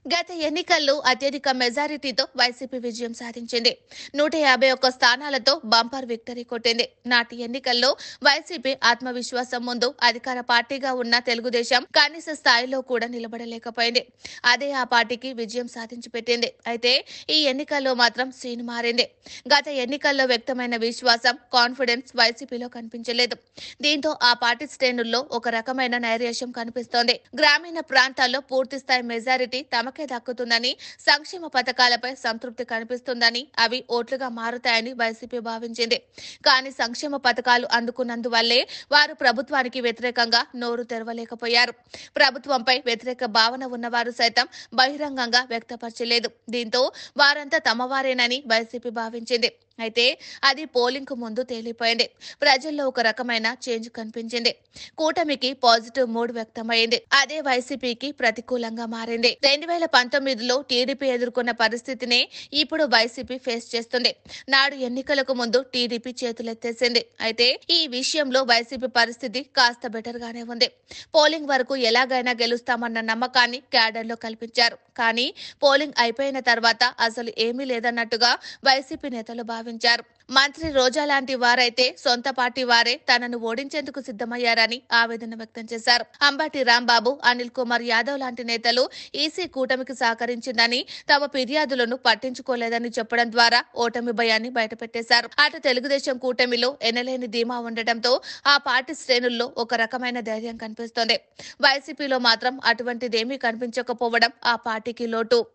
గత ఎన్నికల్లో అత్యధిక మెజారిటీతో వైసీపీ విజయం సాధించింది. 151 స్థానాలతో బంపర్ విక్టరీ కొట్టింది. నాటి ఎన్నికల్లో వైసీపీ ఆత్మవిశ్వాసం ముందు అధికార పార్టీగా ఉన్న తెలుగుదేశం కనీస స్థాయిలో కూడా నిలబడలేకపోయింది. అదే ఆ పార్టీకి విజయం సాధించి పెట్టింది. అయితే ఈ ఎన్నికల్లో మాత్రం సీన్ మారింది. గత ఎన్నికల్లో వ్యక్తమైన విశ్వాసం, కాన్ఫిడెన్స్ వైసీపీలో కనిపించలేదు. దీంతో ఆ పార్టీ శ్రేణుల్లో ఒక రకమైన నైరాశ్యం కనిపిస్తోంది. గ్రామీణ ప్రాంతాల్లో పూర్తిస్థాయి మెజారిటీ తమకే దక్కుతుందని, సంక్షేమ పథకాలపై సంతృప్తి కనిపిస్తుందని, అవి ఓట్లుగా మారుతాయని వైసీపీ భావించింది. కానీ సంక్షేమ పథకాలు అందుకున్నందువల్లే వారు ప్రభుత్వానికి వ్యతిరేకంగా నోరు తెరవలేకపోయారు. ప్రభుత్వంపై వ్యతిరేక భావన ఉన్నవారు సైతం బహిరంగంగా వ్యక్తపరచలేదు. దీంతో వారంతా తమవారేనని వైసీపీ భావించింది. అయితే అది పోలింగ్ కు ముందు తేలిపోయింది. ప్రజల్లో ఒక రకమైన చేంజ్ కనిపించింది. కూటమికి పాజిటివ్ మూడ్ వ్యక్తమైంది. అదే వైసీపీకి ప్రతికూలంగా మారింది. 2019లో టీడీపీ ఎదుర్కొన్న పరిస్థితినే ఇప్పుడు వైసీపీ ఫేస్ చేస్తుంది. నాడు ఎన్నికలకు ముందు టీడీపీ చేతులెత్తేసింది. అయితే ఈ విషయంలో వైసీపీ పరిస్థితి కాస్త బెటర్ గానే ఉంది. పోలింగ్ వరకు ఎలాగైనా గెలుస్తామన్న నమ్మకాన్ని క్యాడర్లో కల్పించారు. కానీ పోలింగ్ అయిపోయిన తర్వాత అసలు ఏమీ లేదన్నట్టుగా వైసీపీ నేతలు భావించారు. మంత్రి రోజా లాంటి వారైతే సొంత పార్టీ వారే తనను ఓడించేందుకు సిద్ధమయ్యారని ఆవేదన వ్యక్తం చేశారు. అంబటి రాంబాబు, అనిల్ కుమార్ యాదవ్ లాంటి నేతలు ఈసీ కూటమికి సహకరించిందని, తమ ఫిర్యాదులను పట్టించుకోలేదని చెప్పడం ద్వారా ఓటమి భయాన్ని బయటపెట్టేశారు. అటు తెలుగుదేశం కూటమిలో ఎనలేని ధీమా ఉండటంతో ఆ పార్టీ శ్రేణుల్లో ఒక రకమైన ధైర్యం కనిపిస్తోంది. వైసీపీలో మాత్రం అటువంటిదేమీ కనిపించకపోవడం ఆ పార్టీకి లోటు.